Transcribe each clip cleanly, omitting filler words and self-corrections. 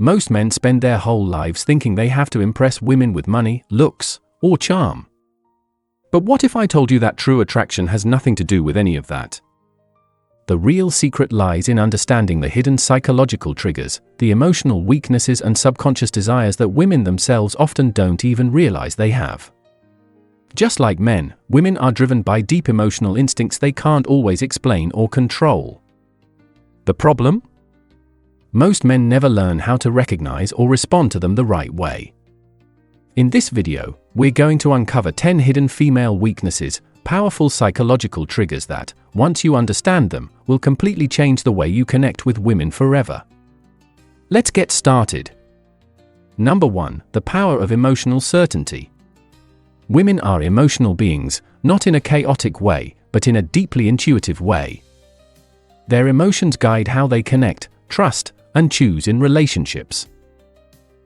Most men spend their whole lives thinking they have to impress women with money, looks, or charm. But what if I told you that true attraction has nothing to do with any of that? The real secret lies in understanding the hidden psychological triggers, the emotional weaknesses and subconscious desires that women themselves often don't even realize they have. Just like men, women are driven by deep emotional instincts they can't always explain or control. The problem? Most men never learn how to recognize or respond to them the right way. In this video, we're going to uncover 10 hidden female weaknesses, powerful psychological triggers that, once you understand them, will completely change the way you connect with women forever. Let's get started. Number 1. The power of emotional certainty. Women are emotional beings, not in a chaotic way, but in a deeply intuitive way. Their emotions guide how they connect, trust, and choose in relationships.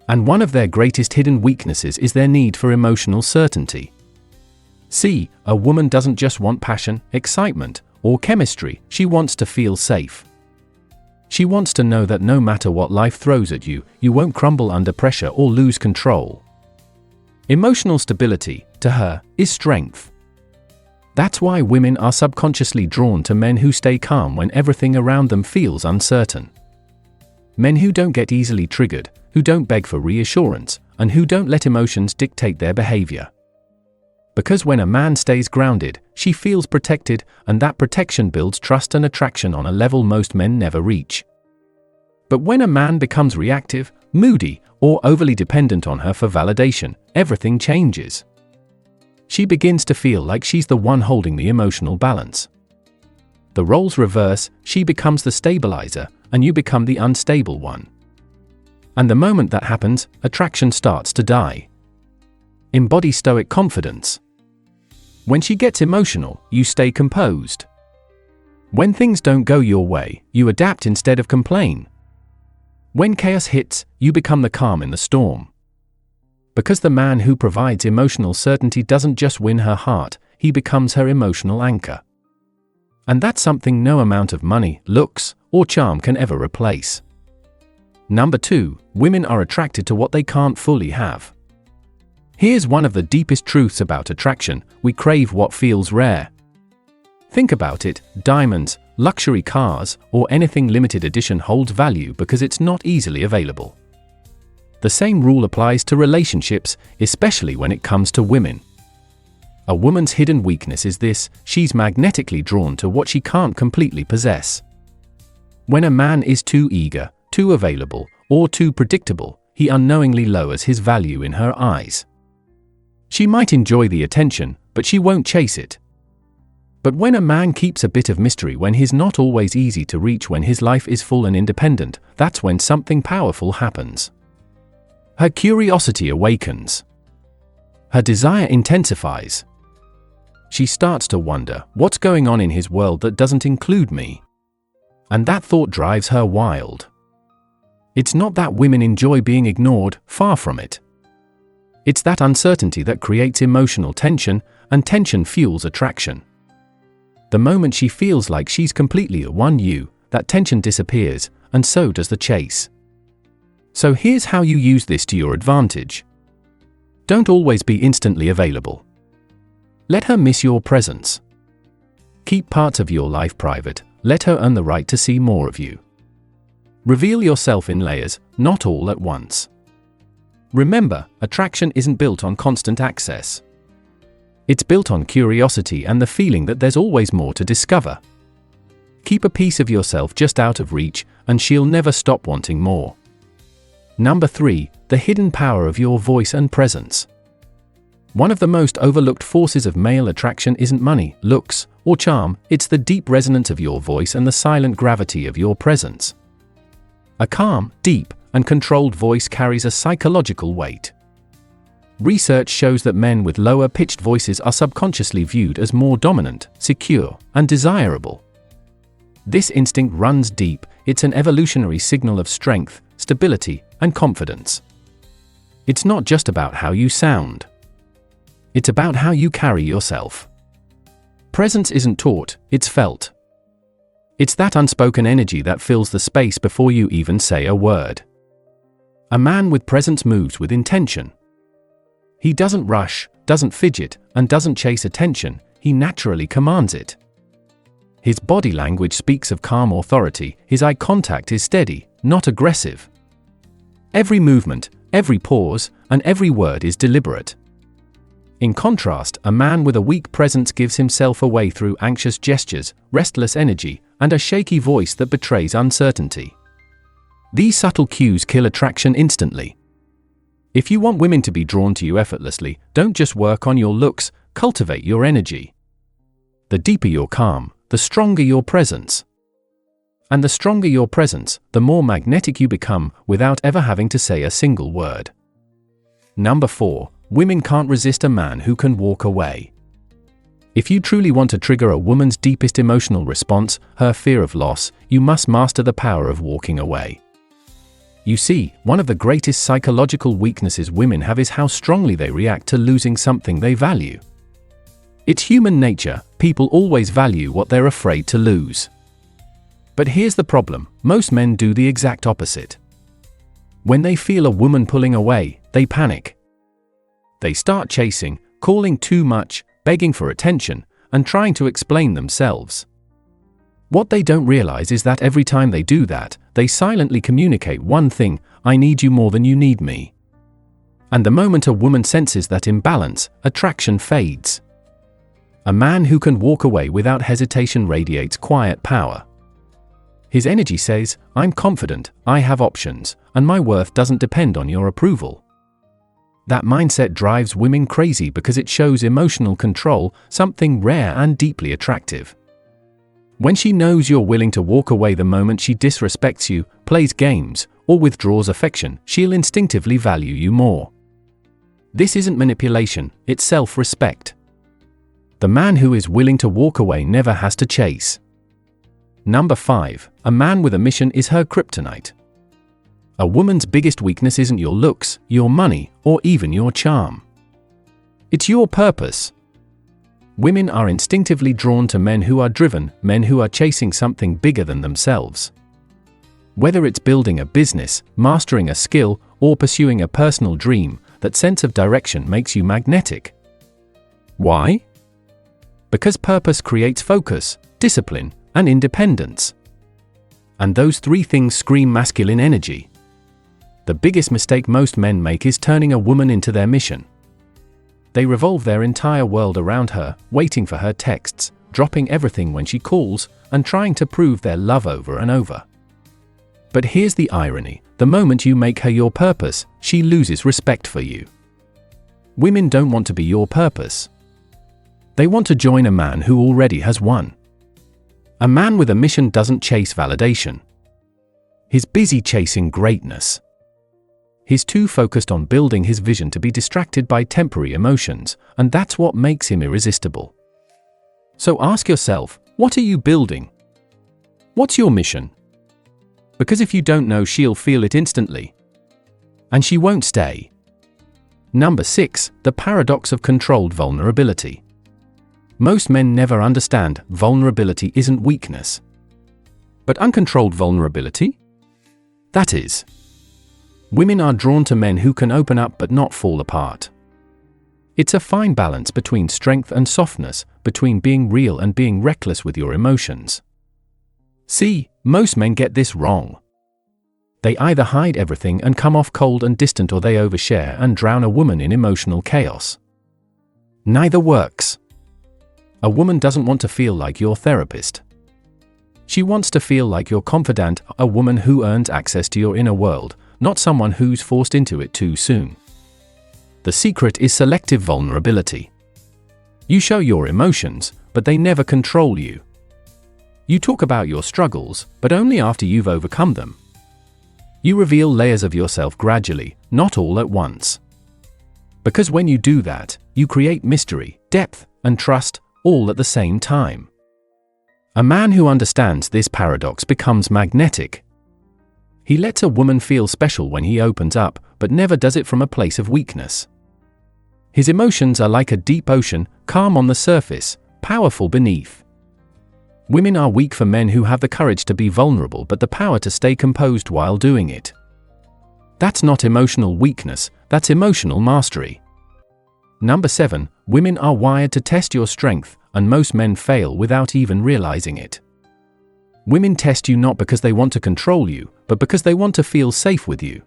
And one of their greatest hidden weaknesses is their need for emotional certainty. See, a woman doesn't just want passion, excitement, or chemistry, she wants to feel safe. She wants to know that no matter what life throws at you, you won't crumble under pressure or lose control. Emotional stability, to her, is strength. That's why women are subconsciously drawn to men who stay calm when everything around them feels uncertain. Men who don't get easily triggered, who don't beg for reassurance, and who don't let emotions dictate their behavior. Because when a man stays grounded, she feels protected, and that protection builds trust and attraction on a level most men never reach. But when a man becomes reactive, moody, or overly dependent on her for validation, everything changes. She begins to feel like she's the one holding the emotional balance. The roles reverse, she becomes the stabilizer, and you become the unstable one. And the moment that happens, attraction starts to die. Embody Stoic confidence. When she gets emotional, you stay composed. When things don't go your way, you adapt instead of complain. When chaos hits, you become the calm in the storm. Because the man who provides emotional certainty doesn't just win her heart, he becomes her emotional anchor. And that's something no amount of money, looks, or charm can ever replace. Number 2. Women are attracted to what they can't fully have. Here's one of the deepest truths about attraction: we crave what feels rare. Think about it, diamonds, luxury cars, or anything limited edition holds value because it's not easily available. The same rule applies to relationships, especially when it comes to women. A woman's hidden weakness is this: she's magnetically drawn to what she can't completely possess. When a man is too eager, too available, or too predictable, he unknowingly lowers his value in her eyes. She might enjoy the attention, but she won't chase it. But when a man keeps a bit of mystery, when he's not always easy to reach, when his life is full and independent, that's when something powerful happens. Her curiosity awakens. Her desire intensifies. She starts to wonder, what's going on in his world that doesn't include me? And that thought drives her wild. It's not that women enjoy being ignored, far from it. It's that uncertainty that creates emotional tension, and tension fuels attraction. The moment she feels like she's completely one you, that tension disappears, and so does the chase. So here's how you use this to your advantage. Don't always be instantly available. Let her miss your presence. Keep parts of your life private, let her earn the right to see more of you. Reveal yourself in layers, not all at once. Remember, attraction isn't built on constant access. It's built on curiosity and the feeling that there's always more to discover. Keep a piece of yourself just out of reach, and she'll never stop wanting more. Number 3. The hidden power of your voice and presence. One of the most overlooked forces of male attraction isn't money, looks, or charm, it's the deep resonance of your voice and the silent gravity of your presence. A calm, deep, and controlled voice carries a psychological weight. Research shows that men with lower-pitched voices are subconsciously viewed as more dominant, secure, and desirable. This instinct runs deep, it's an evolutionary signal of strength, stability, and confidence. It's not just about how you sound. It's about how you carry yourself. Presence isn't taught, it's felt. It's that unspoken energy that fills the space before you even say a word. A man with presence moves with intention. He doesn't rush, doesn't fidget, and doesn't chase attention, he naturally commands it. His body language speaks of calm authority, his eye contact is steady, not aggressive. Every movement, every pause, and every word is deliberate. In contrast, a man with a weak presence gives himself away through anxious gestures, restless energy, and a shaky voice that betrays uncertainty. These subtle cues kill attraction instantly. If you want women to be drawn to you effortlessly, don't just work on your looks, cultivate your energy. The deeper your calm, the stronger your presence. And the stronger your presence, the more magnetic you become without ever having to say a single word. Number 4. Women can't resist a man who can walk away. If you truly want to trigger a woman's deepest emotional response, her fear of loss, you must master the power of walking away. You see, one of the greatest psychological weaknesses women have is how strongly they react to losing something they value. It's human nature, people always value what they're afraid to lose. But here's the problem, most men do the exact opposite. When they feel a woman pulling away, they panic. They start chasing, calling too much, begging for attention, and trying to explain themselves. What they don't realize is that every time they do that, they silently communicate one thing: I need you more than you need me. And the moment a woman senses that imbalance, attraction fades. A man who can walk away without hesitation radiates quiet power. His energy says, I'm confident, I have options, and my worth doesn't depend on your approval. That mindset drives women crazy because it shows emotional control, something rare and deeply attractive. When she knows you're willing to walk away the moment she disrespects you, plays games, or withdraws affection, she'll instinctively value you more. This isn't manipulation, it's self-respect. The man who is willing to walk away never has to chase. Number 5. A man with a mission is her kryptonite. A woman's biggest weakness isn't your looks, your money, or even your charm. It's your purpose. Women are instinctively drawn to men who are driven, men who are chasing something bigger than themselves. Whether it's building a business, mastering a skill, or pursuing a personal dream, that sense of direction makes you magnetic. Why? Because purpose creates focus, discipline, and independence. And those three things scream masculine energy. The biggest mistake most men make is turning a woman into their mission. They revolve their entire world around her, waiting for her texts, dropping everything when she calls, and trying to prove their love over and over. But here's the irony, the moment you make her your purpose, she loses respect for you. Women don't want to be your purpose. They want to join a man who already has one. A man with a mission doesn't chase validation. He's busy chasing greatness. He's too focused on building his vision to be distracted by temporary emotions, and that's what makes him irresistible. So ask yourself, what are you building? What's your mission? Because if you don't know, she'll feel it instantly. And she won't stay. Number 6. The paradox of controlled vulnerability. Most men never understand, vulnerability isn't weakness. But uncontrolled vulnerability? That is. Women are drawn to men who can open up but not fall apart. It's a fine balance between strength and softness, between being real and being reckless with your emotions. See, most men get this wrong. They either hide everything and come off cold and distant, or they overshare and drown a woman in emotional chaos. Neither works. A woman doesn't want to feel like your therapist. She wants to feel like your confidant, a woman who earns access to your inner world, not someone who's forced into it too soon. The secret is selective vulnerability. You show your emotions, but they never control you. You talk about your struggles, but only after you've overcome them. You reveal layers of yourself gradually, not all at once. Because when you do that, you create mystery, depth, and trust, all at the same time. A man who understands this paradox becomes magnetic. He lets a woman feel special when he opens up, but never does it from a place of weakness. His emotions are like a deep ocean, calm on the surface, powerful beneath. Women are weak for men who have the courage to be vulnerable but the power to stay composed while doing it. That's not emotional weakness, that's emotional mastery. Number 7, women are wired to test your strength, and most men fail without even realizing it. Women test you not because they want to control you, but because they want to feel safe with you.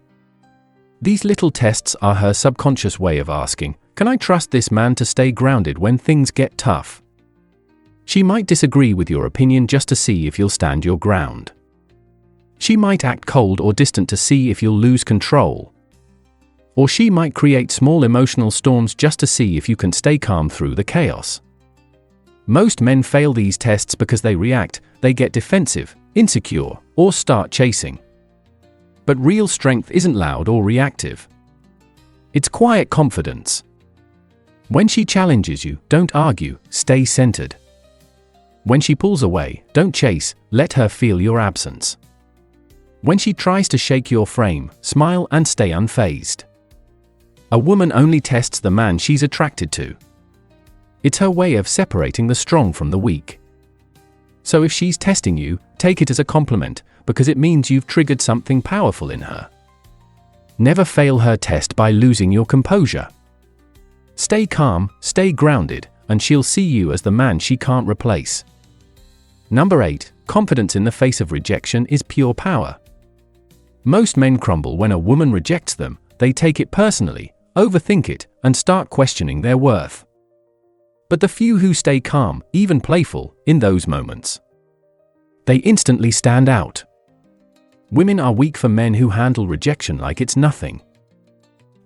These little tests are her subconscious way of asking, can I trust this man to stay grounded when things get tough? She might disagree with your opinion just to see if you'll stand your ground. She might act cold or distant to see if you'll lose control. Or she might create small emotional storms just to see if you can stay calm through the chaos. Most men fail these tests because they react, they get defensive, insecure, or start chasing. But real strength isn't loud or reactive. It's quiet confidence. When she challenges you, don't argue, stay centered. When she pulls away, don't chase, let her feel your absence. When she tries to shake your frame, smile and stay unfazed. A woman only tests the man she's attracted to. It's her way of separating the strong from the weak. So if she's testing you, take it as a compliment, because it means you've triggered something powerful in her. Never fail her test by losing your composure. Stay calm, stay grounded, and she'll see you as the man she can't replace. Number 8, confidence in the face of rejection is pure power. Most men crumble when a woman rejects them, they take it personally, overthink it, and start questioning their worth. But the few who stay calm, even playful, in those moments, they instantly stand out. Women are weak for men who handle rejection like it's nothing.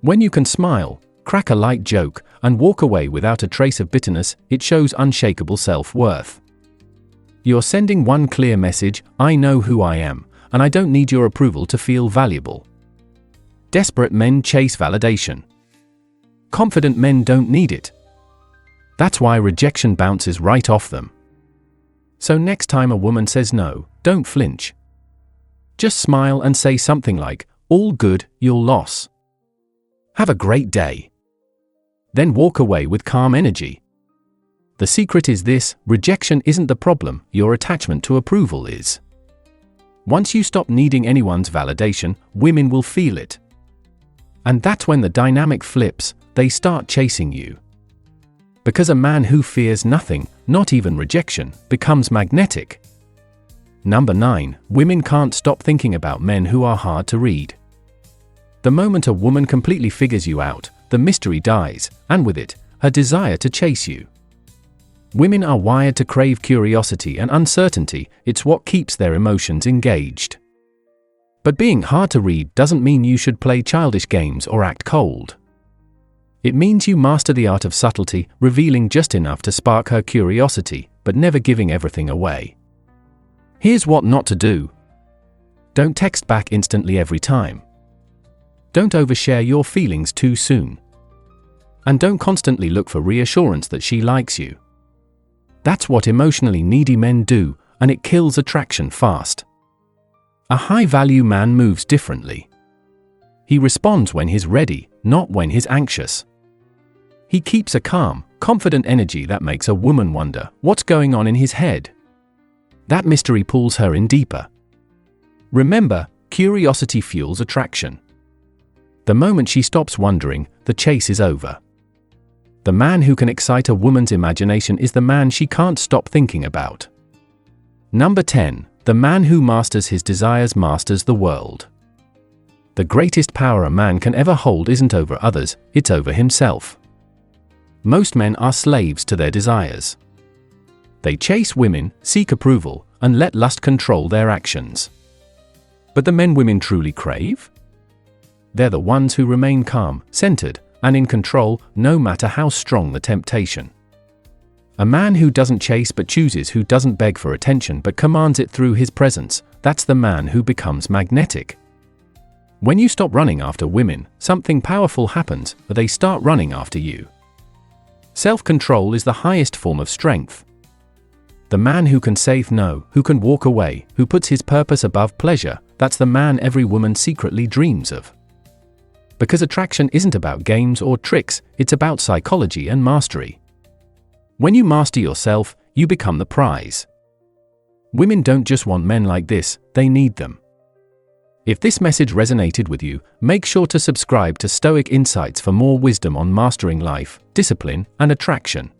When you can smile, crack a light joke, and walk away without a trace of bitterness, it shows unshakable self-worth. You're sending one clear message, I know who I am, and I don't need your approval to feel valuable. Desperate men chase validation. Confident men don't need it. That's why rejection bounces right off them. So next time a woman says no, don't flinch. Just smile and say something like, all good, you'll loss. Have a great day. Then walk away with calm energy. The secret is this, rejection isn't the problem, your attachment to approval is. Once you stop needing anyone's validation, women will feel it. And that's when the dynamic flips, they start chasing you. Because a man who fears nothing, not even rejection, becomes magnetic. Number 9, women can't stop thinking about men who are hard to read. The moment a woman completely figures you out, the mystery dies, and with it, her desire to chase you. Women are wired to crave curiosity and uncertainty, it's what keeps their emotions engaged. But being hard to read doesn't mean you should play childish games or act cold. It means you master the art of subtlety, revealing just enough to spark her curiosity, but never giving everything away. Here's what not to do. Don't text back instantly every time. Don't overshare your feelings too soon. And don't constantly look for reassurance that she likes you. That's what emotionally needy men do, and it kills attraction fast. A high-value man moves differently. He responds when he's ready, not when he's anxious. He keeps a calm, confident energy that makes a woman wonder what's going on in his head. That mystery pulls her in deeper. Remember, curiosity fuels attraction. The moment she stops wondering, the chase is over. The man who can excite a woman's imagination is the man she can't stop thinking about. Number 10, the man who masters his desires masters the world. The greatest power a man can ever hold isn't over others, it's over himself. Most men are slaves to their desires. They chase women, seek approval, and let lust control their actions. But the men women truly crave? They're the ones who remain calm, centered, and in control, no matter how strong the temptation. A man who doesn't chase but chooses, who doesn't beg for attention but commands it through his presence, that's the man who becomes magnetic. When you stop running after women, something powerful happens, or they start running after you. Self-control is the highest form of strength. The man who can say no, who can walk away, who puts his purpose above pleasure, that's the man every woman secretly dreams of. Because attraction isn't about games or tricks, it's about psychology and mastery. When you master yourself, you become the prize. Women don't just want men like this, they need them. If this message resonated with you, make sure to subscribe to Stoic Insights for more wisdom on mastering life, discipline, and attraction.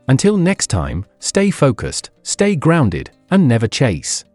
Until next time, stay focused, stay grounded, and never chase.